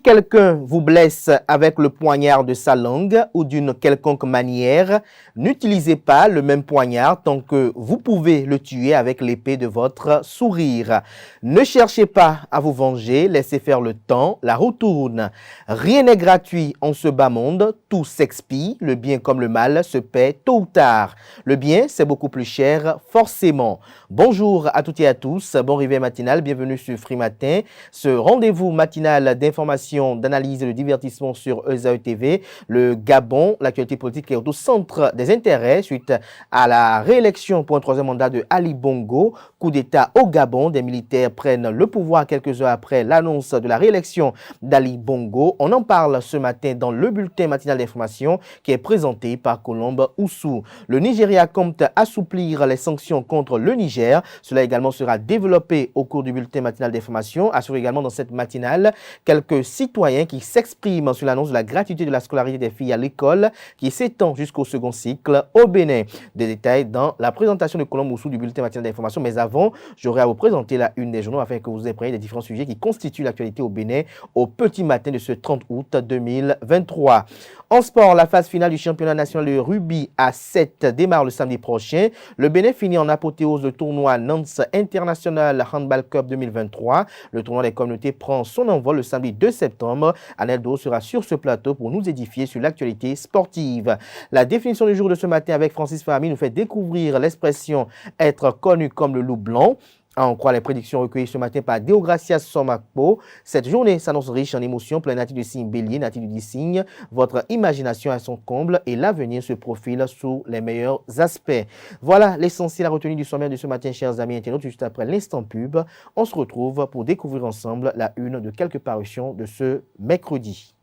quelqu'un vous blesse avec le poignard de sa langue ou d'une quelconque manière, n'utilisez pas le même poignard tant que vous pouvez le tuer avec l'épée de votre sourire. Ne cherchez pas à vous venger, laissez faire le temps, la roue tourne. Rien n'est gratuit en ce bas monde, tout s'expie, le bien comme le mal se paie tôt ou tard. Le bien, c'est beaucoup plus cher, forcément. Bonjour à toutes et à tous, bon réveil matinal, bienvenue sur Free Matin, ce rendez-vous matinal d'information, d'analyse et de divertissement sur ESAE TV. Le Gabon, l'actualité politique est au centre des intérêts suite à la réélection pour un troisième mandat de Ali Bongo. Coup d'État au Gabon, des militaires prennent le pouvoir quelques heures après l'annonce de la réélection d'Ali Bongo. On en parle ce matin dans le bulletin matinal d'information qui est présenté par Colombe Oussou. Le Nigeria compte assouplir les sanctions contre le Niger. Cela également sera développé au cours du bulletin matinal d'information. Assuré également dans cette matinale quelques citoyens qui s'expriment sur l'annonce de la gratuité de la scolarité des filles à l'école qui s'étend jusqu'au second cycle au Bénin. Des détails dans la présentation de Colombe Oussou du bulletin matinal d'information. Mais avant, j'aurai à vous présenter la une des journaux afin que vous appreniez des différents sujets qui constituent l'actualité au Bénin au petit matin de ce 30 août 2023. En sport, la phase finale du championnat national de rugby à 7 démarre le samedi prochain. Le Bénin finit en apothéose le tournoi Nance International Handball Cup 2023. Le tournoi des communautés prend son envol le samedi 2 septembre. Aneldo sera sur ce plateau pour nous édifier sur l'actualité sportive. La définition du jour de ce matin avec Francis Fahmy nous fait découvrir l'expression être connu comme le loup blanc. À en croire les prédictions recueillies ce matin par Deogracias Somakpo, cette journée s'annonce riche en émotions, pleine native du signe bélier, native du signe. Votre imagination à son comble et l'avenir se profile sous les meilleurs aspects. Voilà l'essentiel à retenir du sommaire de ce matin, chers amis internautes. Juste après l'instant pub, on se retrouve pour découvrir ensemble la une de quelques parutions de ce mercredi.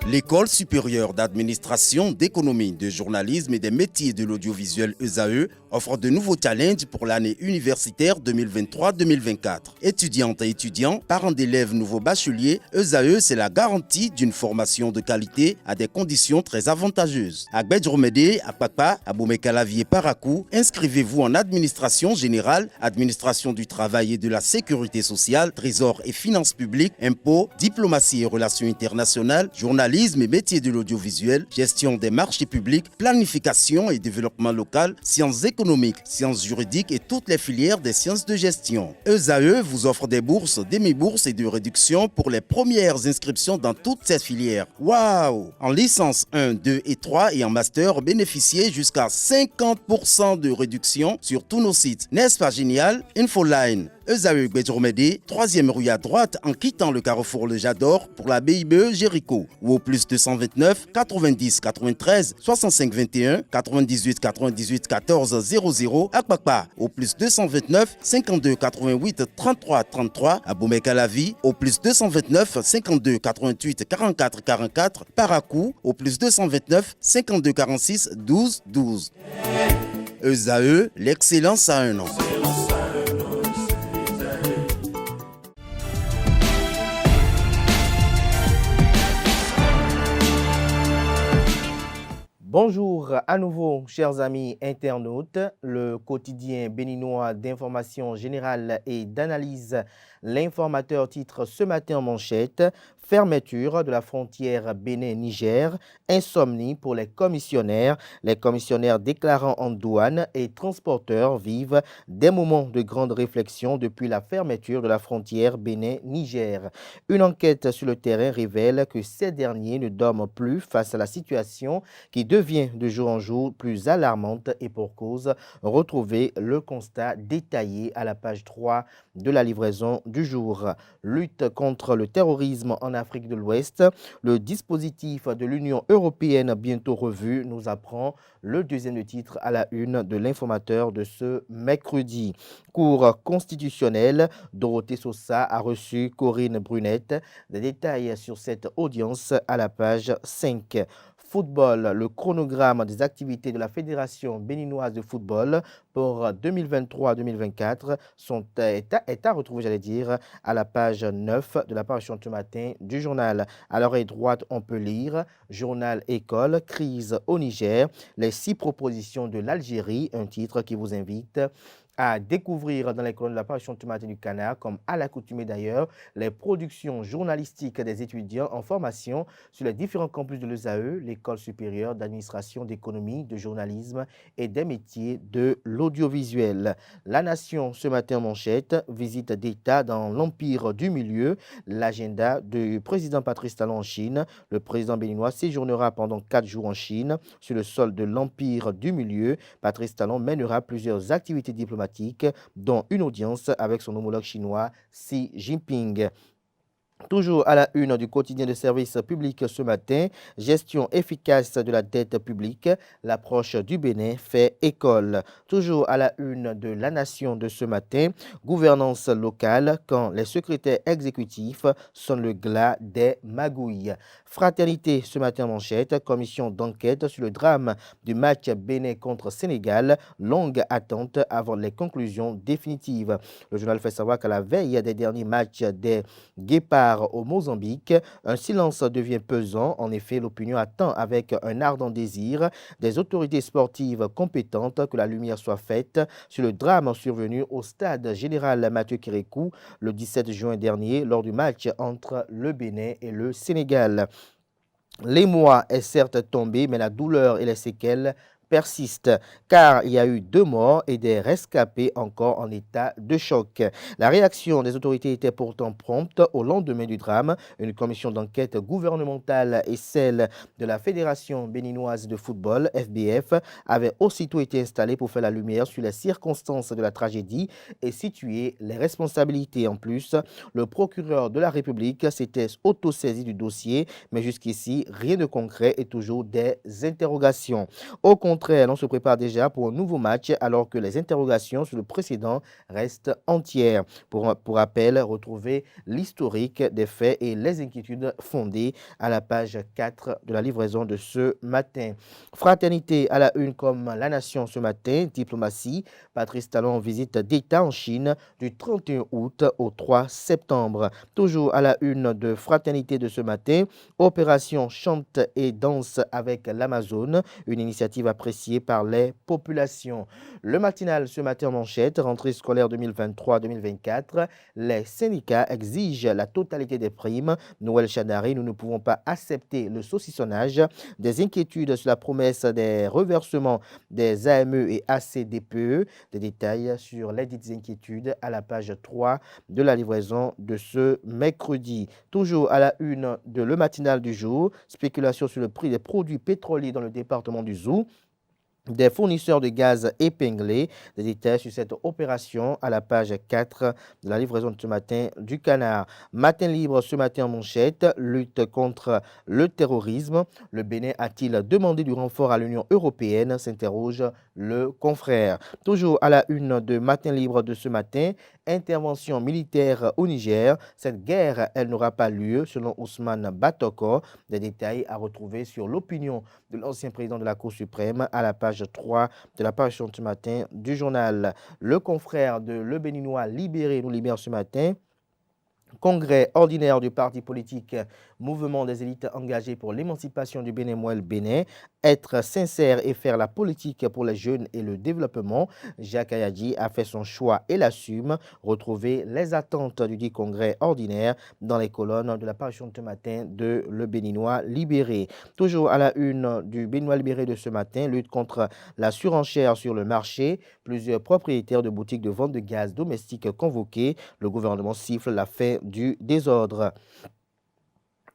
L'École supérieure d'administration, d'économie, de journalisme et des métiers de l'audiovisuel ESAE offre de nouveaux challenges pour l'année universitaire 2023-2024. Étudiantes et étudiants, parents d'élèves nouveaux bacheliers, ESAE, c'est la garantie d'une formation de qualité à des conditions très avantageuses. À Gbedjromede, à Papa, à Boumekalavi Parakou, inscrivez-vous en administration générale, administration du travail et de la sécurité sociale, trésor et finances publiques, impôts, diplomatie et relations internationales, journalisme et métiers de l'audiovisuel, gestion des marchés publics, planification et développement local, sciences économiques, sciences juridiques et toutes les filières des sciences de gestion. ESAE vous offre des bourses, demi-bourses et de réductions pour les premières inscriptions dans toutes ces filières. Waouh! En licence 1, 2 et 3 et en master, bénéficiez jusqu'à 50% de réduction sur tous nos sites. N'est-ce pas génial? Infoline. ESAE Gbedjromede, 3e rue à droite en quittant le carrefour Le Jador pour la BIBE Jéricho ou au plus 229 90 93 65 21 98 98 14 00 à Kpakpa au plus 229 52 88 33 33 à Boumekalavi au plus 229 52 88 44 44 Parakou au plus 229 52 46 12 12. ESAE, l'excellence à un an. Bonjour à nouveau, chers amis internautes. Le quotidien béninois d'information générale et d'analyse, l'informateur titre ce matin en manchette « Fermeture de la frontière Bénin-Niger, insomnie pour les commissionnaires. Les commissionnaires déclarant en douane et transporteurs vivent des moments de grande réflexion depuis la fermeture de la frontière Bénin-Niger. Une enquête sur le terrain révèle que ces derniers ne dorment plus face à la situation qui devient de jour en jour plus alarmante et pour cause. Retrouvez le constat détaillé à la page 3 de la livraison du jour. Lutte contre le terrorisme en Afrique de l'Ouest. Le dispositif de l'Union européenne bientôt revu nous apprend le deuxième titre à la une de l'informateur de ce mercredi. Cour constitutionnelle, Dorothée Sosa a reçu Corinne Brunette. Des détails sur cette audience à la page 5. Football, le chronogramme des activités de la Fédération béninoise de football pour 2023-2024 est à retrouver, j'allais dire, à la page 9 de la parution ce matin du journal. À l'oreille droite, on peut lire Journal École, crise au Niger, les 6 propositions de l'Algérie, un titre qui vous invite à découvrir dans les colonnes de la parution ce matin du Canard, comme à l'accoutumée d'ailleurs, les productions journalistiques des étudiants en formation sur les différents campus de l'ESAE, l'École supérieure d'administration, d'économie, de journalisme et des métiers de l'audiovisuel. La Nation, ce matin en manchette, visite d'État dans l'Empire du Milieu, l'agenda du président Patrice Talon en Chine. Le président béninois séjournera pendant 4 jours en Chine sur le sol de l'Empire du Milieu. Patrice Talon mènera plusieurs activités diplomatiques, dont une audience avec son homologue chinois Xi Jinping. Toujours à la une du quotidien de service public ce matin, gestion efficace de la dette publique, l'approche du Bénin fait école. Toujours à la une de la Nation de ce matin, gouvernance locale quand les secrétaires exécutifs sont le glas des magouilles. Fraternité ce matin manchette, commission d'enquête sur le drame du match Bénin contre Sénégal, longue attente avant les conclusions définitives. Le journal fait savoir qu'à la veille des derniers matchs des Guépards au Mozambique, un silence devient pesant. En effet, l'opinion attend avec un ardent désir des autorités sportives compétentes que la lumière soit faite sur le drame survenu au stade général Mathieu Kérékou le 17 juin dernier lors du match entre le Bénin et le Sénégal. L'émoi est certes tombé, mais la douleur et les séquelles persiste, car il y a eu 2 morts et des rescapés encore en état de choc. La réaction des autorités était pourtant prompte au lendemain du drame. Une commission d'enquête gouvernementale et celle de la Fédération béninoise de football, FBF, avait aussitôt été installée pour faire la lumière sur les circonstances de la tragédie et situer les responsabilités. En plus, le procureur de la République s'était autosaisi du dossier, mais jusqu'ici, rien de concret et toujours des interrogations. Au contraire, on se prépare déjà pour un nouveau match alors que les interrogations sur le précédent restent entières. Pour rappel, retrouvez l'historique des faits et les inquiétudes fondées à la page 4 de la livraison de ce matin. Fraternité à la une comme la Nation ce matin, diplomatie. Patrice Talon visite d'État en Chine du 31 août au 3 septembre. Toujours à la une de Fraternité de ce matin, opération chante et danse avec l'Amazone, une initiative appréciée par les populations. Le matinal ce matin en manchette, rentrée scolaire 2023-2024, les syndicats exigent la totalité des primes. Noël Chadari, nous ne pouvons pas accepter le saucissonnage. Des inquiétudes sur la promesse des reversements des AME et ACDPE. Des détails sur les dites inquiétudes à la page 3 de la livraison de ce mercredi. Toujours à la une de Le Matinal du jour, spéculation sur le prix des produits pétroliers dans le département du Zou. Des fournisseurs de gaz épinglés. Des détails sur cette opération à la page 4 de la livraison de ce matin du Canard. Matin libre ce matin en manchette, lutte contre le terrorisme. Le Bénin a-t-il demandé du renfort à l'Union européenne, s'interroge le confrère. Toujours à la une de Matin libre de ce matin, intervention militaire au Niger. Cette guerre, elle n'aura pas lieu selon Ousmane Batoko. Des détails à retrouver sur l'opinion de l'ancien président de la Cour suprême à la page 3 de la parution ce matin du journal. Le confrère de Le Béninois Libéré nous libère ce matin. Congrès ordinaire du parti politique Mouvement des élites engagées pour l'émancipation du Bénin Mouel Bénin. Être sincère et faire la politique pour les jeunes et le développement. Jacques Ayadji a fait son choix et l'assume. Retrouvez les attentes du dit congrès ordinaire dans les colonnes de la parution de ce matin de Le Béninois Libéré. Toujours à la une du Béninois Libéré de ce matin, lutte contre la surenchère sur le marché. Plusieurs propriétaires de boutiques de vente de gaz domestique convoqués. Le gouvernement siffle la fin du désordre.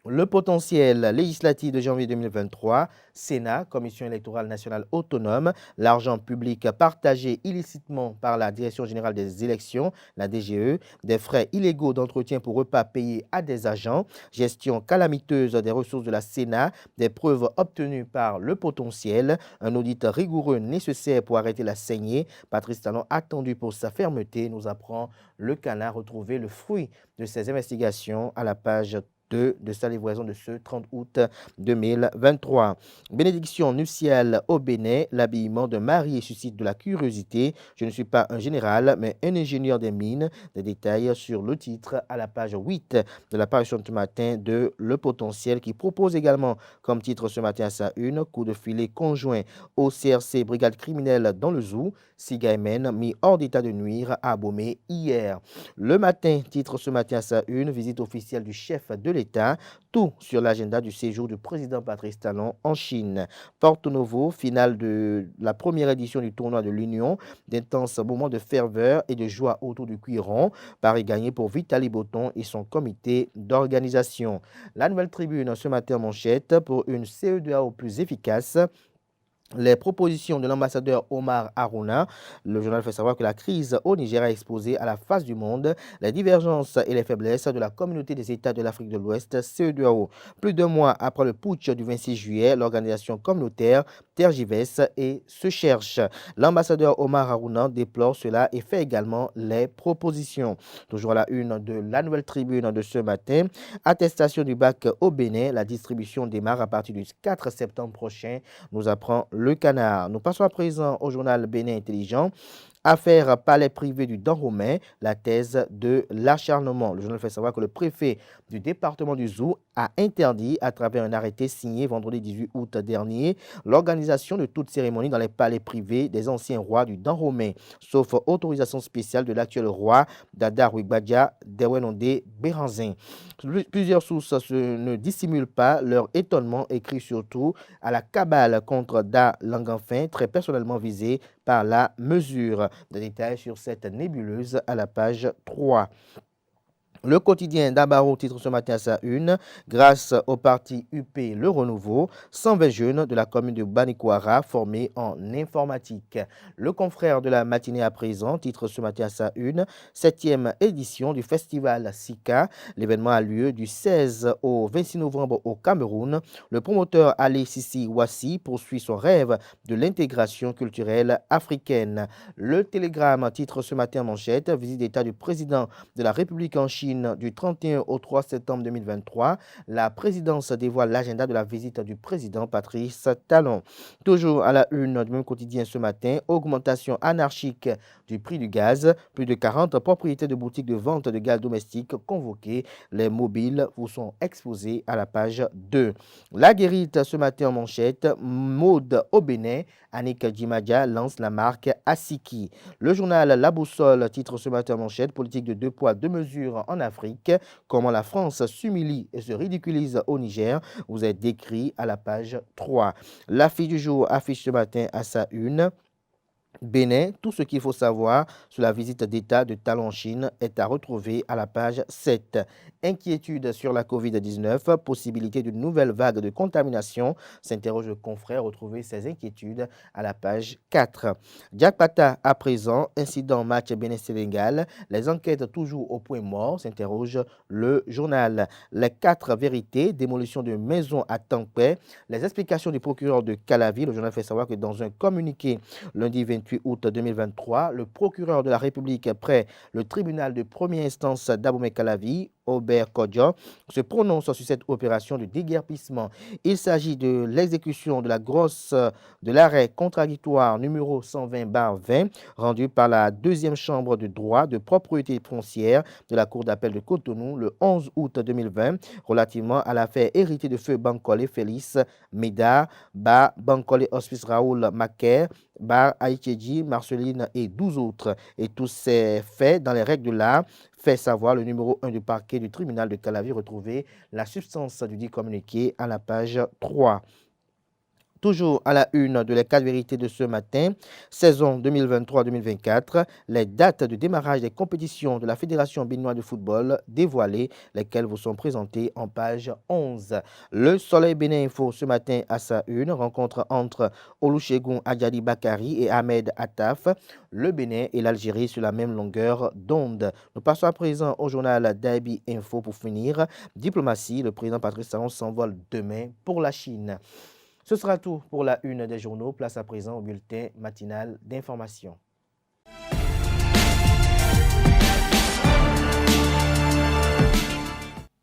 Le potentiel législatif de janvier 2023, Sénat, Commission électorale nationale autonome, l'argent public partagé illicitement par la Direction générale des élections, la DGE, des frais illégaux d'entretien pour repas payés à des agents, gestion calamiteuse des ressources de la Sénat, des preuves obtenues par le potentiel, un audit rigoureux nécessaire pour arrêter la saignée. Patrice Talon attendu pour sa fermeté, nous apprend le Canard. Retrouver le fruit de ces investigations à la page 2 de sa livraison de ce 30 août 2023. Bénédiction nuptiale au Bénin, l'habillement de mariée suscite de la curiosité. Je ne suis pas un général, mais un ingénieur des mines. Des détails sur le titre à la page 8 de la parution de ce matin de Le Potentiel, qui propose également comme titre ce matin à sa une, coup de filet conjoint au CRC brigade criminelle dans le Zoo. Sigaïmen mis hors d'état de nuire à Abomey hier. Le Matin titre ce matin à sa une, visite officielle du chef de l'État, tout sur l'agenda du séjour du président Patrice Talon en Chine. Porto Novo, finale de la première édition du tournoi de l'Union, d'intenses moments de ferveur et de joie autour du cuiron. Paris gagné pour Vitaly Botton et son comité d'organisation. La Nouvelle Tribune ce matin en manchette, pour une CE2AO plus efficace. Les propositions de l'ambassadeur Omar Harouna. Le journal fait savoir que la crise au Niger a exposé à la face du monde les divergences et les faiblesses de la communauté des États de l'Afrique de l'Ouest, CEDEAO. Plus d'un mois après le putsch du 26 juillet, l'organisation communautaire tergiverse et se cherche. L'ambassadeur Omar Harouna déplore cela et fait également les propositions. Toujours à la une de la Nouvelle Tribune de ce matin, attestation du bac au Bénin. La distribution démarre à partir du 4 septembre prochain, nous apprend Le Canard. Nous passons à présent au journal Bénin Intelligent. Affaire palais privé du Dahomey, la thèse de l'acharnement. Le journal fait savoir que le préfet du département du Zou a interdit, à travers un arrêté signé vendredi 18 août dernier, l'organisation de toute cérémonie dans les palais privés des anciens rois du Dahomey, sauf autorisation spéciale de l'actuel roi Dada Ouigbadja Dewenonde Béranzin. Plusieurs sources ne dissimulent pas leur étonnement, écrit surtout à la cabale contre Da Langanfin, très personnellement visé par la mesure. Des détails sur cette nébuleuse à la page 3. Le quotidien d'Abaro titre ce matin à sa une, grâce au parti UP Le Renouveau, 120 jeunes de la commune de Banikwara formés en informatique. Le confrère de la matinée à présent titre ce matin à sa une, 7e édition du festival Sika. L'événement a lieu du 16 au 26 novembre au Cameroun. Le promoteur Ali Sissi Ouassi poursuit son rêve de l'intégration culturelle africaine. Le Télégramme titre ce matin en manchette, visite d'État du président de la République en Chine du 31 au 3 septembre 2023. La présidence dévoile l'agenda de la visite du président Patrice Talon. Toujours à la une du même quotidien ce matin, augmentation anarchique du prix du gaz. Plus de 40 propriétaires de boutiques de vente de gaz domestique convoqués. Les mobiles vous sont exposés à la page 2. La Guérite ce matin en manchette, mode au Bénin. Annick Djimadja lance la marque Asiki. Le journal La Boussole titre ce matin en manchette, politique de 2 poids 2 mesures en Afrique. Comment la France s'humilie et se ridiculise au Niger. Vous êtes décrit à la page 3. L'affiche du jour affiche ce matin à sa une. Bénin, tout ce qu'il faut savoir sur la visite d'État de Talon en Chine est à retrouver à la page 7. Inquiétude sur la COVID-19, possibilité d'une nouvelle vague de contamination, s'interroge le confrère, retrouver ses inquiétudes à la page 4. Diakpata à présent, incident match Bénin-Sénégal, les enquêtes toujours au point mort, s'interroge le journal. Les 4 vérités, démolition de maisons à Tampé, les explications du procureur de Calavi, le journal fait savoir que dans un communiqué lundi 28 août 2023, le procureur de la République près le tribunal de première instance d'Abomey-Calavi, Aubert Kodjo, se prononce sur cette opération de déguerpissement. Il s'agit de l'exécution de l'arrêt contradictoire numéro 120/20 rendu par la deuxième chambre de droit de propriété foncière de la Cour d'appel de Cotonou le 11 août 2020 relativement à l'affaire héritée de feu Bankole Félix Médard, Bar Bankole Hospice Raoul Macaire, Bar Aïtjedji, Marceline et 12 autres. Et tous ces faits dans les règles de l'art fait savoir le numéro 1 du parquet du tribunal de Calavi, retrouver la substance du dit communiqué à la page 3. Toujours à la une de les 4 vérités de ce matin, saison 2023-2024, les dates de démarrage des compétitions de la Fédération béninoise de football dévoilées, lesquelles vous sont présentées en page 11. Le Soleil Bénin Info ce matin à sa une, rencontre entre Olusegun Adjadi Bakari et Ahmed Attaf, le Bénin et l'Algérie sur la même longueur d'onde. Nous passons à présent au journal Daibi Info pour finir. Diplomatie, le président Patrice Talon s'envole demain pour la Chine. Ce sera tout pour la une des journaux. Place à présent au bulletin matinal d'information.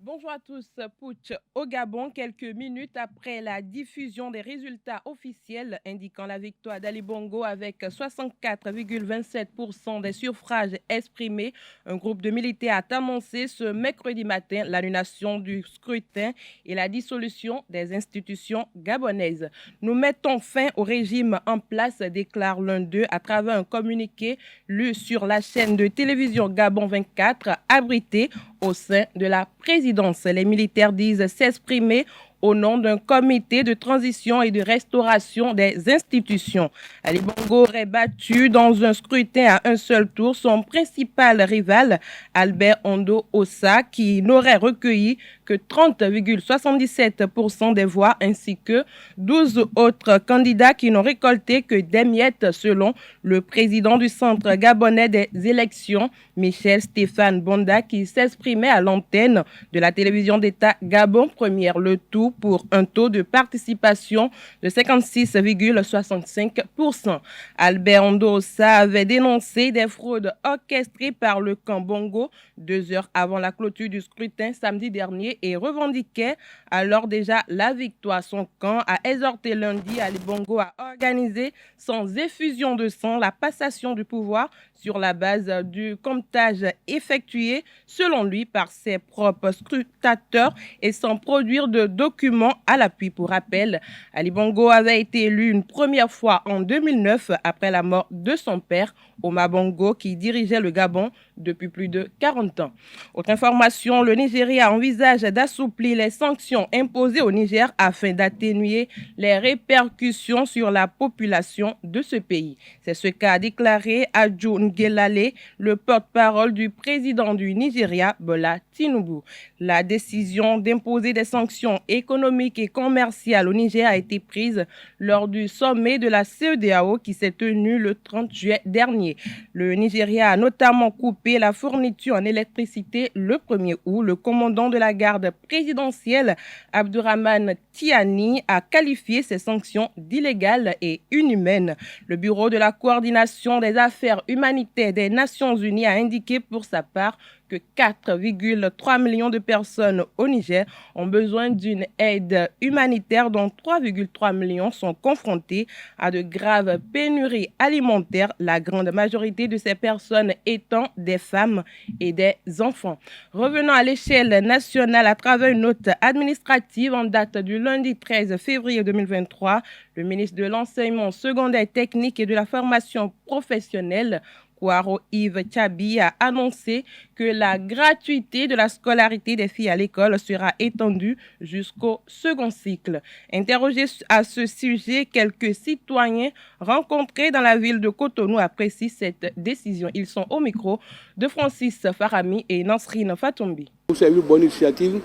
Bonjour à tous. Putsch au Gabon, quelques minutes après la diffusion des résultats officiels indiquant la victoire d'Ali Bongo avec 64,27% des suffrages exprimés. Un groupe de militaires a annoncé ce mercredi matin l'annulation du scrutin et la dissolution des institutions gabonaises. Nous mettons fin au régime en place, déclare l'un d'eux à travers un communiqué lu sur la chaîne de télévision Gabon 24, abrité au sein de la présidence. Les militaires disent s'exprimer au nom d'un comité de transition et de restauration des institutions. Ali Bongo aurait battu dans un scrutin à un seul tour son principal rival, Albert Ondo Ossa, qui n'aurait recueilli que 30,77% des voix, ainsi que 12 autres candidats qui n'ont récolté que des miettes, selon le président du Centre gabonais des élections, Michel Stéphane Bonda, qui s'exprimait à l'antenne de la télévision d'État Gabon Première, le tout pour un taux de participation de 56,65%. Albert Ondo-Ossa avait dénoncé des fraudes orchestrées par le camp Bongo 2 heures avant la clôture du scrutin samedi dernier et revendiquait alors déjà la victoire. Son camp a exhorté lundi Ali Bongo à organiser sans effusion de sang la passation du pouvoir sur la base du comptage effectué, selon lui, par ses propres scrutateurs et sans produire de documents à l'appui. Pour rappel, Ali Bongo avait été élu une première fois en 2009 après la mort de son père, Omar Bongo, qui dirigeait le Gabon depuis plus de 40 ans. Autre information, le Nigeria envisage d'assouplir les sanctions imposées au Niger afin d'atténuer les répercussions sur la population de ce pays. C'est ce qu'a déclaré Adjou Ngelale, le porte-parole du président du Nigeria, Bola Tinubu. La décision d'imposer des sanctions économiques et commerciales au Niger a été prise lors du sommet de la CEDEAO qui s'est tenu le 30 juillet dernier. Le Nigeria a notamment coupé la fourniture en électricité le 1er août. Le commandant de la garde présidentielle, Abdurrahman Tiani, a qualifié ces sanctions d'illégales et inhumaines. Le Bureau de la coordination des affaires humanitaires des Nations Unies a indiqué pour sa part que 4,3 millions de personnes au Niger ont besoin d'une aide humanitaire, dont 3,3 millions sont confrontés à de graves pénuries alimentaires, la grande majorité de ces personnes étant des femmes et des enfants. Revenons à l'échelle nationale à travers une note administrative en date du lundi 13 février 2023, le ministre de l'Enseignement secondaire technique et de la formation professionnelle, Kouaro Yves Tchabi, a annoncé que la gratuité de la scolarité des filles à l'école sera étendue jusqu'au second cycle. Interrogés à ce sujet, quelques citoyens rencontrés dans la ville de Cotonou apprécient cette décision. Ils sont au micro de Francis Farami et Nansrine Fatombi. C'est une bonne initiative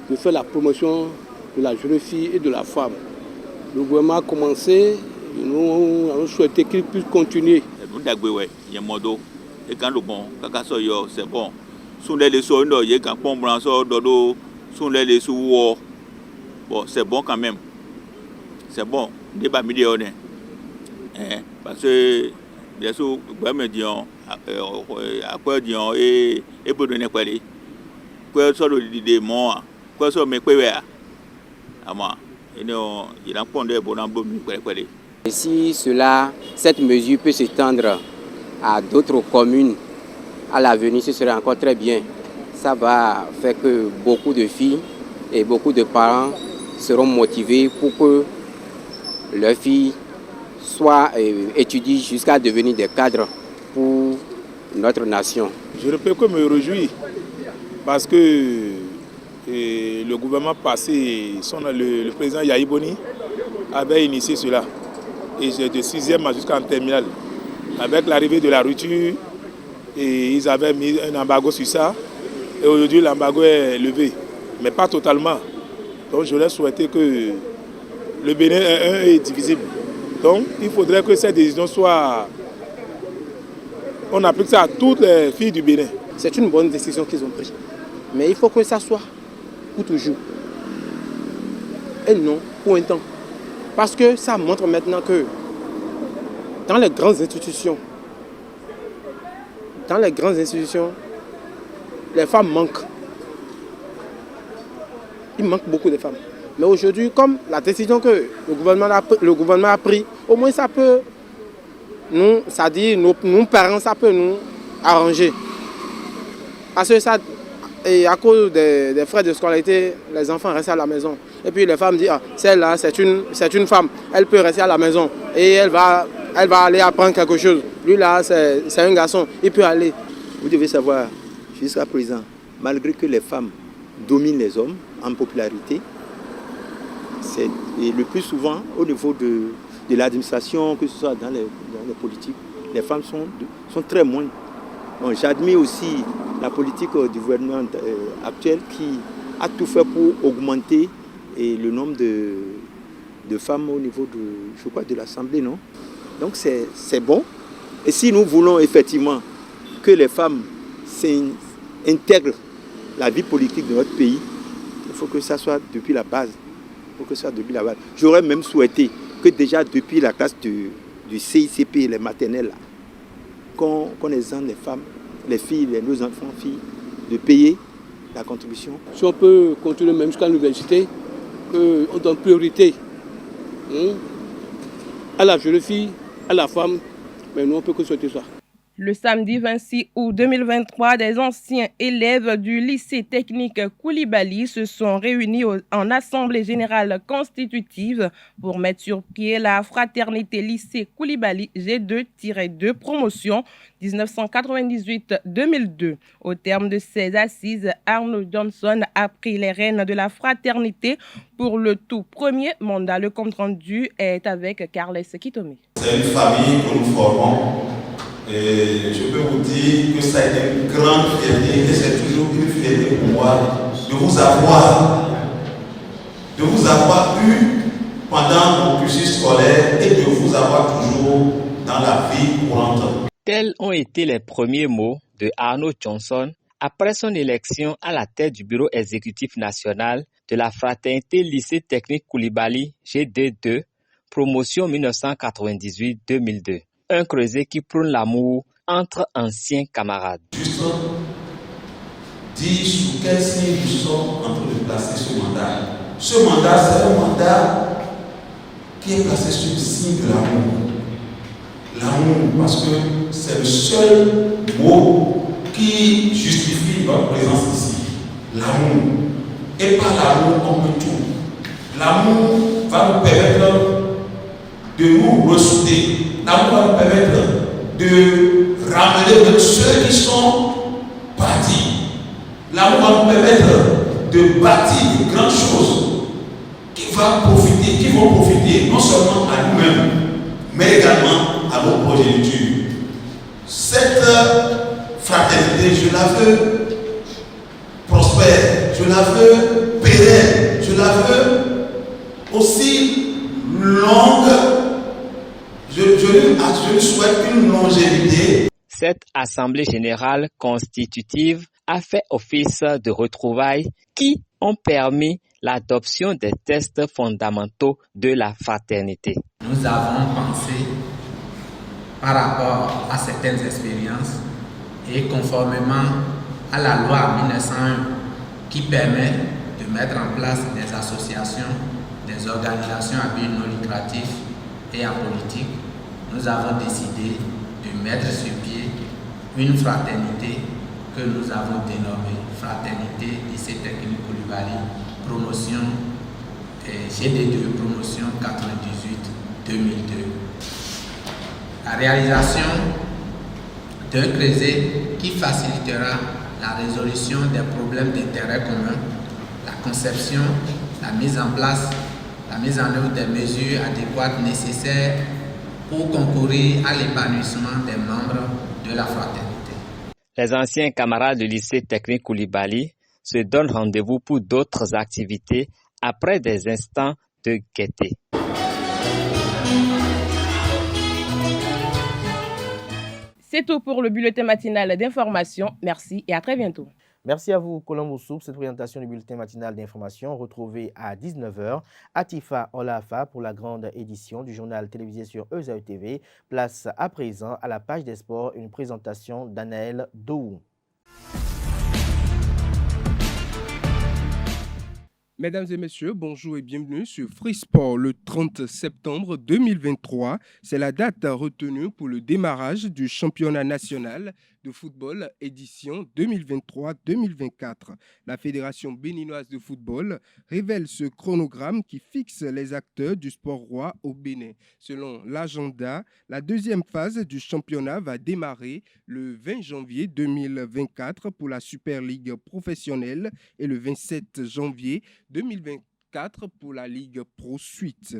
de faire la promotion de la jeune fille et de la femme. Le gouvernement a commencé, nous avons souhaité qu'il puisse continuer. C'est bon. Bon, c'est bon quand même. C'est bon. Débat millionnaire. Parce que bien sûr, après disons et pour donner quoi les. Quoi soit de moi, quoi soit mes quoi. Ama, il a pondé bon en bon quoi. Et si cette mesure peut s'étendre à d'autres communes à l'avenir, ce serait encore très bien. Ça va faire que beaucoup de filles et beaucoup de parents seront motivés pour que leurs filles soient étudiées jusqu'à devenir des cadres pour notre nation. Je ne peux que me réjouir parce que le gouvernement passé, le président Yahi Boni avait initié cela. Et j'ai de 6e jusqu'en terminale. Avec l'arrivée de la rupture, ils avaient mis un embargo sur ça. Et aujourd'hui, l'embargo est levé, mais pas totalement. Donc je leur souhaitais que le Bénin est divisible. Donc il faudrait que cette décision soit... On applique ça à toutes les filles du Bénin. C'est une bonne décision qu'ils ont prise. Mais il faut que ça soit pour toujours. Et non pour un temps. Parce que ça montre maintenant que dans les grandes institutions, les femmes manquent. il manque beaucoup de femmes. Mais aujourd'hui, comme la décision que le gouvernement a pris, au moins ça peut nous, ça dit, nous parents, ça peut nous arranger. Parce que ça, et à cause des frais de scolarité, les enfants restent à la maison. Et puis les femmes disent, ah, celle-là, c'est une femme, elle peut rester à la maison et elle va aller apprendre quelque chose. Lui là, c'est un garçon, il peut aller. Vous devez savoir, jusqu'à présent, malgré que les femmes dominent les hommes en popularité, c'est le plus souvent au niveau de l'administration, que ce soit dans les politiques, les femmes sont très moins. Donc, j'admire aussi la politique du gouvernement actuel qui a tout fait pour augmenter le nombre de femmes au niveau de l'Assemblée, non? Donc c'est bon. Et si nous voulons effectivement que les femmes intègrent la vie politique de notre pays, il faut que ça soit depuis la base. J'aurais même souhaité que déjà depuis la classe du CICP, les maternelles, qu'on exempte les femmes, les filles, nos enfants, filles, de payer la contribution. Si on peut continuer même jusqu'à l'université, qu'on donne priorité à la jeune fille, à la femme, mais nous on peut que souhaiter ça. Le samedi 26 août 2023, des anciens élèves du lycée technique Koulibaly se sont réunis en assemblée générale constitutive pour mettre sur pied la fraternité lycée Koulibaly G2-2 promotion 1998-2002. Au terme de ces assises, Arnaud Johnson a pris les rênes de la fraternité pour le tout premier mandat. Le compte rendu est avec Carles Kitome. C'est une famille que nous formons. Et je peux vous dire que ça a été une grande fierté et c'est toujours une fierté pour moi de vous avoir eu pendant mon cursus scolaire et de vous avoir toujours dans la vie courante. Tels ont été les premiers mots de Arnaud Johnson après son élection à la tête du bureau exécutif national de la fraternité lycée technique Koulibaly G2-2, promotion 1998-2002. Un creuset qui prône l'amour entre anciens camarades. Juste dire sous quel signe nous sommes en train de placer ce mandat. Ce mandat, c'est un mandat qui est placé sur le signe de l'amour. L'amour, parce que c'est le seul mot qui justifie votre présence ici. L'amour. Et par l'amour, on peut tout. L'amour va nous permettre de nous ressouder. L'amour va nous permettre de ramener ceux qui sont partis. L'amour va nous permettre de bâtir de grandes choses qui vont profiter non seulement à nous-mêmes, mais également à nos progénitures. Cette fraternité, je la veux prospère, je la veux pérenne, je la veux aussi longue. Je lui souhaite une longévité. Cette assemblée générale constitutive a fait office de retrouvailles qui ont permis l'adoption des tests fondamentaux de la fraternité. Nous avons pensé par rapport à certaines expériences et conformément à la loi 1901 qui permet de mettre en place des associations, des organisations à but non lucratif et apolitique, nous avons décidé de mettre sur pied une fraternité que nous avons dénommée Fraternité lycée technique Koulibaly, promotion GD2, promotion 98-2002. La réalisation d'un creuset qui facilitera la résolution des problèmes d'intérêt commun, la conception, la mise en place, la mise en œuvre des mesures adéquates nécessaires pour concourir à l'épanouissement des membres de la fraternité. Les anciens camarades du lycée technique Koulibaly se donnent rendez-vous pour d'autres activités après des instants de gaieté. C'est tout pour le bulletin matinal d'information. Merci et à très bientôt. Merci à vous, Colombo Soup. Cette présentation du bulletin matinal d'information retrouvée à 19h à Tifa Olafa pour la grande édition du journal télévisé sur EZAE TV. Place à présent à la page des sports, une présentation d'Anaël Dou. Mesdames et messieurs, bonjour et bienvenue sur Free Sport le 30 septembre 2023. C'est la date retenue pour le démarrage du championnat national de football édition 2023-2024. La Fédération béninoise de football révèle ce chronogramme qui fixe les acteurs du sport roi au Bénin. Selon l'agenda, la deuxième phase du championnat va démarrer le 20 janvier 2024 pour la Super Ligue professionnelle et le 27 janvier 2024 pour la Ligue Pro Suite.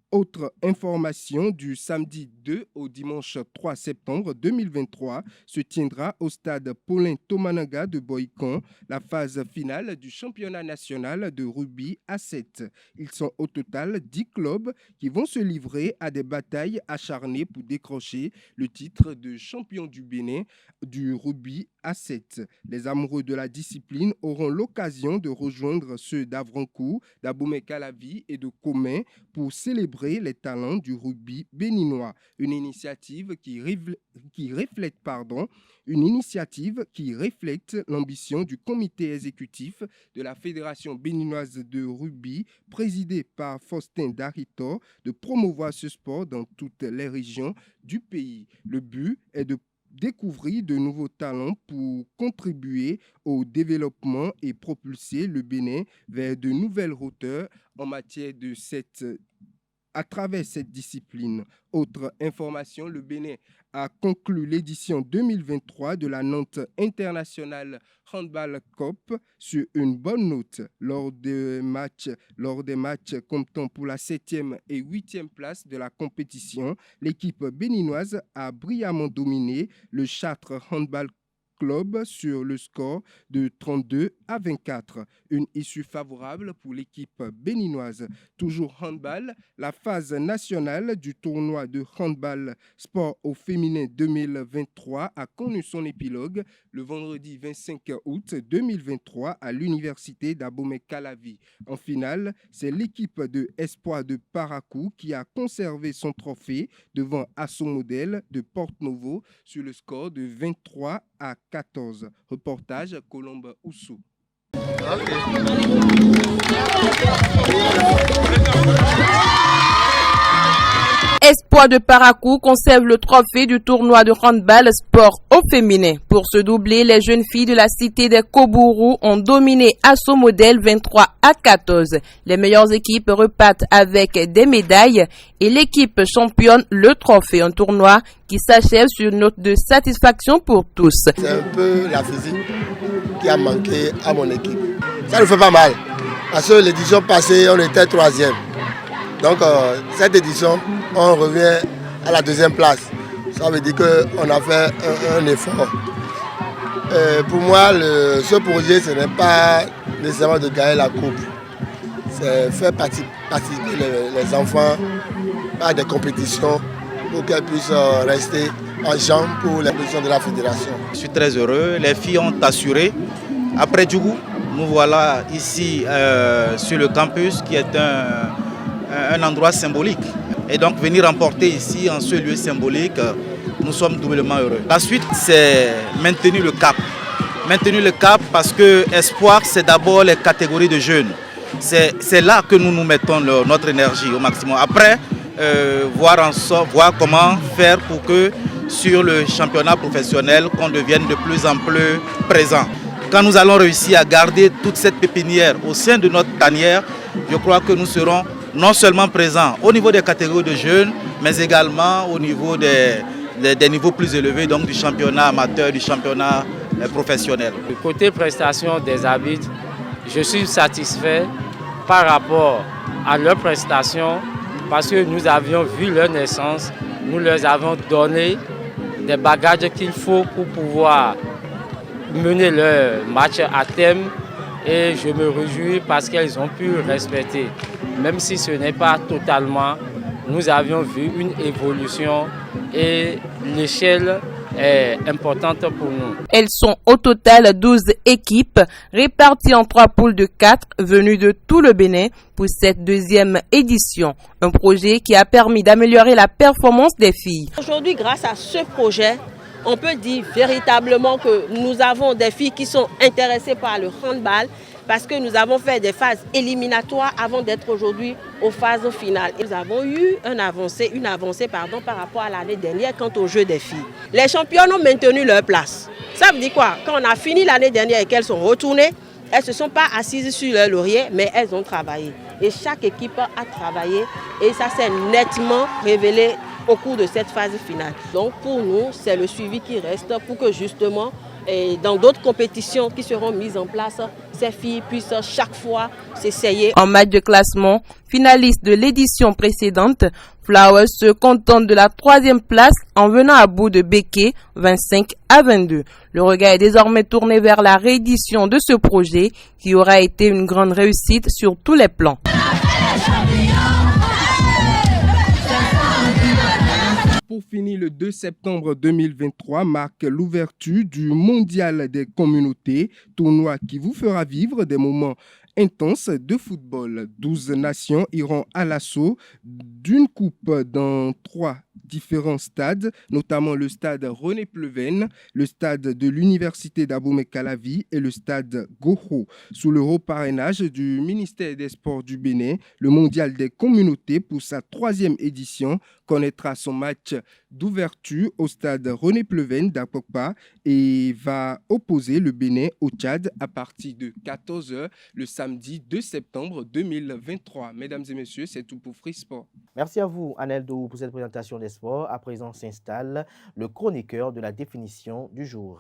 Autre information, du samedi 2 au dimanche 3 septembre 2023 se tiendra au stade Paulin Tomananga de Boycon la phase finale du championnat national de rugby à 7. Ils sont au total 10 clubs qui vont se livrer à des batailles acharnées pour décrocher le titre de champion du Bénin du rugby à 7. Les amoureux de la discipline auront l'occasion de rejoindre ceux d'Avrancourt, d'Abomey-Calavi et de Comé pour célébrer les talents du rugby béninois. Une initiative qui reflète l'ambition du comité exécutif de la Fédération béninoise de rugby, présidé par Faustin Darito, de promouvoir ce sport dans toutes les régions du pays. Le but est de découvrir de nouveaux talents pour contribuer au développement et propulser le Bénin vers de nouvelles hauteurs en matière de à travers cette discipline. Autre information, le Bénin a conclu l'édition 2023 de la Nantes International Handball Cup sur une bonne note lors des matchs comptant pour la 7e et 8e place de la compétition. L'équipe béninoise a brillamment dominé le Chartres Handball Club sur le score de 32-24. Une issue favorable pour l'équipe béninoise. Toujours handball, la phase nationale du tournoi de handball sport au féminin 2023 a connu son épilogue le vendredi 25 août 2023 à l'université d'Abomey-Calavi. En finale, c'est l'équipe de Espoir de Paracou qui a conservé son trophée devant Assomodel de Porte-Novo sur le score de 23-14. Reportage Colombe Oussou. Espoir de Paracou conserve le trophée du tournoi de handball sport au féminin. Pour se doubler, les jeunes filles de la cité des Kobourou ont dominé Assomodel 23-14. Les meilleures équipes repartent avec des médailles et l'équipe championne le trophée. Un tournoi qui s'achève sur une note de satisfaction pour tous. C'est un peu la physique qui a manqué à mon équipe. Ça ne fait pas mal. Parce que l'édition passée, on était 3e. Donc cette édition, on revient à la 2e place. Ça veut dire qu'on a fait un effort. Pour moi, ce projet, ce n'est pas nécessairement de gagner la coupe. C'est faire participer les enfants à des compétitions pour qu'elles puissent rester en jambes pour les compétitions de la fédération. Je suis très heureux. Les filles ont assuré. Après Djougou, nous voilà ici sur le campus qui est un endroit symbolique. Et donc venir remporter ici en ce lieu symbolique, nous sommes doublement heureux. La suite, c'est maintenir le cap. Maintenir le cap parce que Espoir, c'est d'abord les catégories de jeunes. C'est là que nous mettons notre énergie au maximum. Après, voir comment faire pour que sur le championnat professionnel, qu'on devienne de plus en plus présent. Quand nous allons réussir à garder toute cette pépinière au sein de notre tanière, je crois que nous serons non seulement présents au niveau des catégories de jeunes, mais également au niveau des niveaux plus élevés, donc du championnat amateur, du championnat professionnel. Du côté prestation des arbitres, je suis satisfait par rapport à leurs prestations parce que nous avions vu leur naissance, nous leur avons donné des bagages qu'il faut pour pouvoir mener leur match à terme. Et je me réjouis parce qu'elles ont pu respecter. Même si ce n'est pas totalement, nous avions vu une évolution et l'échelle est importante pour nous. Elles sont au total 12 équipes réparties en 3 poules de 4 venues de tout le Bénin pour cette deuxième édition. Un projet qui a permis d'améliorer la performance des filles. Aujourd'hui, grâce à ce projet, on peut dire véritablement que nous avons des filles qui sont intéressées par le handball parce que nous avons fait des phases éliminatoires avant d'être aujourd'hui aux phases finales. Nous avons eu une avancée par rapport à l'année dernière quant au jeu des filles. Les championnes ont maintenu leur place. Ça veut dire quoi? Quand on a fini l'année dernière et qu'elles sont retournées, elles ne se sont pas assises sur leur laurier, mais elles ont travaillé. Et chaque équipe a travaillé et ça s'est nettement révélé au cours de cette phase finale. Donc pour nous, c'est le suivi qui reste pour que justement, dans d'autres compétitions qui seront mises en place, ces filles puissent chaque fois s'essayer. En match de classement, finaliste de l'édition précédente, Flowers se contente de la 3e place en venant à bout de Béquet 25-22. Le regard est désormais tourné vers la réédition de ce projet qui aura été une grande réussite sur tous les plans. Pour finir, le 2 septembre 2023 marque l'ouverture du Mondial des communautés, tournoi qui vous fera vivre des moments intenses de football. 12 nations iront à l'assaut d'une coupe dans 3 différents stades, notamment le stade René Pleven, le stade de l'Université d'Abomey-Calavi et le stade Goho. Sous le parrainage du ministère des Sports du Bénin, le Mondial des communautés pour sa 3e édition connaîtra son match d'ouverture au stade René Pleven d'Apokpa et va opposer le Bénin au Tchad à partir de 14h le samedi 2 septembre 2023. Mesdames et messieurs, c'est tout pour Free Sport. Merci à vous, Anel Dou, pour cette présentation des sports. À présent s'installe le chroniqueur de la définition du jour.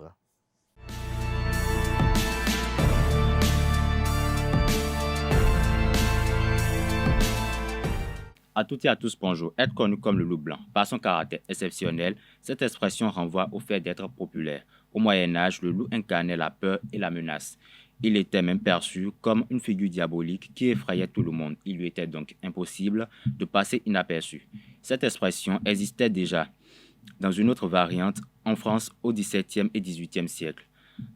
À toutes et à tous, bonjour. Être connu comme le loup blanc, par son caractère exceptionnel, cette expression renvoie au fait d'être populaire. Au Moyen-Âge, le loup incarnait la peur et la menace. Il était même perçu comme une figure diabolique qui effrayait tout le monde. Il lui était donc impossible de passer inaperçu. Cette expression existait déjà dans une autre variante en France au XVIIe et XVIIIe siècle.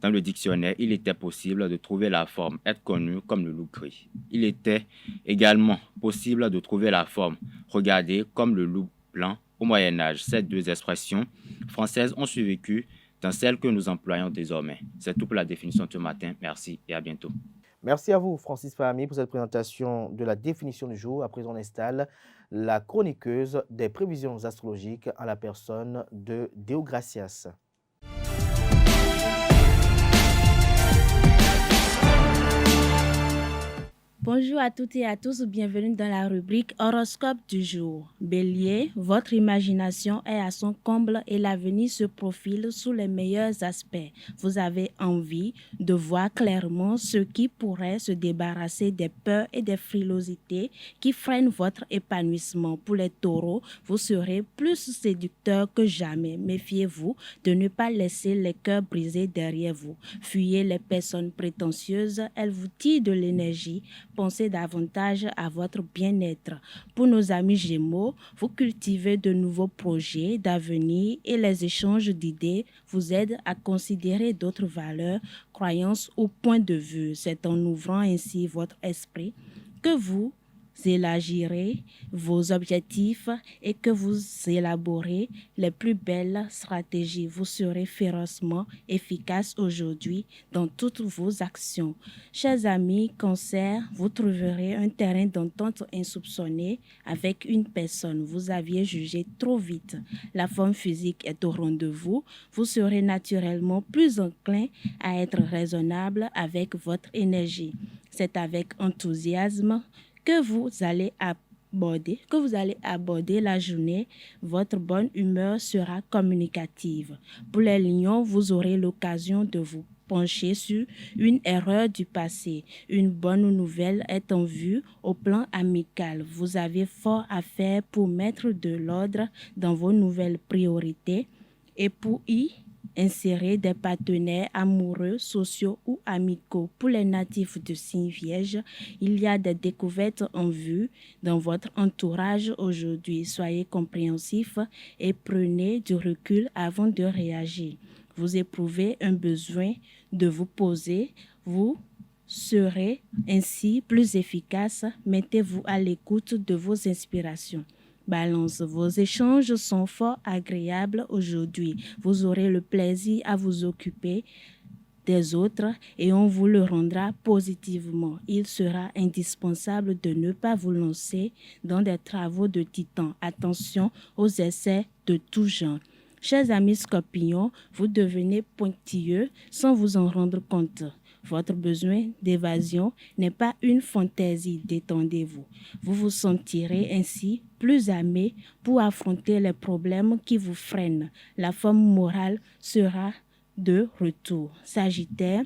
Dans le dictionnaire, il était possible de trouver la forme « être connu comme le loup gris ». Il était également possible de trouver la forme « regarder comme le loup blanc » au Moyen-Âge. Ces deux expressions françaises ont survécu dans celles que nous employons désormais. C'est tout pour la définition de ce matin. Merci et à bientôt. Merci à vous, Francis Fahmy, pour cette présentation de la définition du jour. À présent, on installe la chroniqueuse des prévisions astrologiques à la personne de Déogracias. Bonjour à toutes et à tous, bienvenue dans la rubrique Horoscope du jour. Bélier, votre imagination est à son comble et l'avenir se profile sous les meilleurs aspects. Vous avez envie de voir clairement ce qui pourrait se débarrasser des peurs et des frilosités qui freinent votre épanouissement. Pour les taureaux, vous serez plus séducteur que jamais. Méfiez-vous de ne pas laisser les cœurs brisés derrière vous. Fuyez les personnes prétentieuses, elles vous tirent de l'énergie. Pensez davantage à votre bien-être. Pour nos amis Gémeaux, vous cultivez de nouveaux projets d'avenir et les échanges d'idées vous aident à considérer d'autres valeurs, croyances ou points de vue. C'est en ouvrant ainsi votre esprit que vous élargirez vos objectifs et que vous élaborez les plus belles stratégies. Vous serez férocement efficace aujourd'hui dans toutes vos actions. Chers amis Cancer, vous trouverez un terrain d'entente insoupçonné avec une personne. Vous aviez jugé trop vite. La forme physique est au rendez-vous. Vous serez naturellement plus enclin à être raisonnable avec votre énergie. C'est avec enthousiasme que vous allez aborder la journée. Votre bonne humeur sera communicative. Pour les lions, vous aurez l'occasion de vous pencher sur une erreur du passé. Une bonne nouvelle est en vue au plan amical. Vous avez fort à faire pour mettre de l'ordre dans vos nouvelles priorités et pour y insérer des partenaires amoureux, sociaux ou amicaux. Pour les natifs de signe Vierge, il y a des découvertes en vue dans votre entourage aujourd'hui. Soyez compréhensifs et prenez du recul avant de réagir. Vous éprouvez un besoin de vous poser, vous serez ainsi plus efficace. Mettez-vous à l'écoute de vos inspirations. Balance, vos échanges sont fort agréables aujourd'hui. Vous aurez le plaisir à vous occuper des autres et on vous le rendra positivement. Il sera indispensable de ne pas vous lancer dans des travaux de titan. Attention aux essais de tout genre. Chers amis scorpions, vous devenez pointilleux sans vous en rendre compte. Votre besoin d'évasion n'est pas une fantaisie, détendez-vous. Vous vous sentirez ainsi plus armé pour affronter les problèmes qui vous freinent. La forme morale sera de retour. Sagittaire,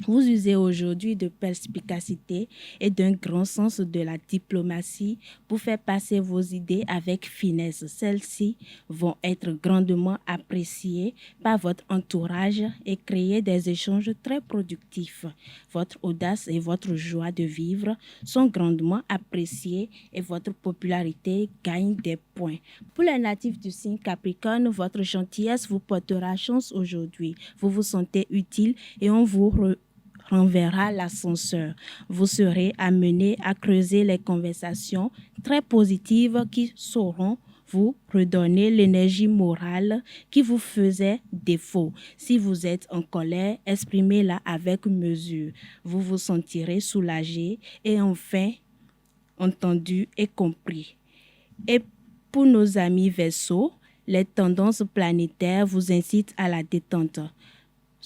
vous usez aujourd'hui de perspicacité et d'un grand sens de la diplomatie pour faire passer vos idées avec finesse. Celles-ci vont être grandement appréciées par votre entourage et créer des échanges très productifs. Votre audace et votre joie de vivre sont grandement appréciées et votre popularité gagne des points. Pour les natifs du signe Capricorne, votre gentillesse vous portera chance aujourd'hui. Vous vous sentez utile et on vous renverra l'ascenseur. Vous serez amené à creuser les conversations très positives qui sauront vous redonner l'énergie morale qui vous faisait défaut. Si vous êtes en colère, exprimez-la avec mesure. Vous vous sentirez soulagé et enfin entendu et compris. Et pour nos amis Verseaux, les tendances planétaires vous incitent à la détente.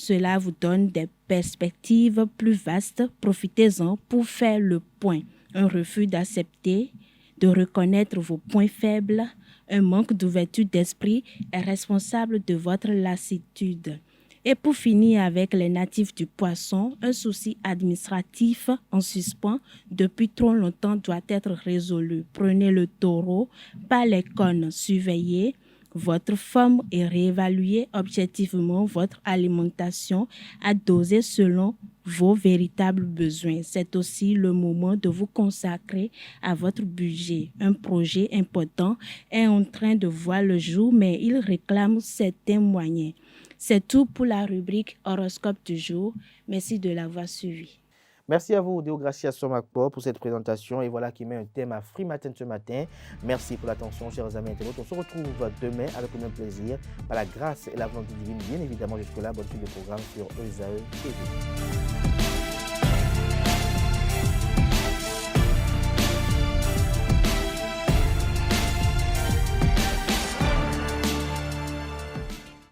Cela vous donne des perspectives plus vastes. Profitez-en pour faire le point. Un refus d'accepter, de reconnaître vos points faibles, un manque d'ouverture d'esprit est responsable de votre lassitude. Et pour finir avec les natifs du Poisson, un souci administratif en suspens depuis trop longtemps doit être résolu. Prenez le taureau par les cônes, surveillez votre forme et réévaluez objectivement votre alimentation à doser selon vos véritables besoins. C'est aussi le moment de vous consacrer à votre budget. Un projet important est en train de voir le jour, mais il réclame certains moyens. C'est tout pour la rubrique Horoscope du jour. Merci de l'avoir suivi. Merci à vous, Deogracia Somakpo, pour cette présentation. Et voilà qui met un thème à Free Matin ce matin. Merci pour l'attention, chers amis internautes. On se retrouve demain avec le même plaisir, par la grâce et la volonté divine. Bien évidemment, jusque-là, bonne suite de programme sur ESAE TV.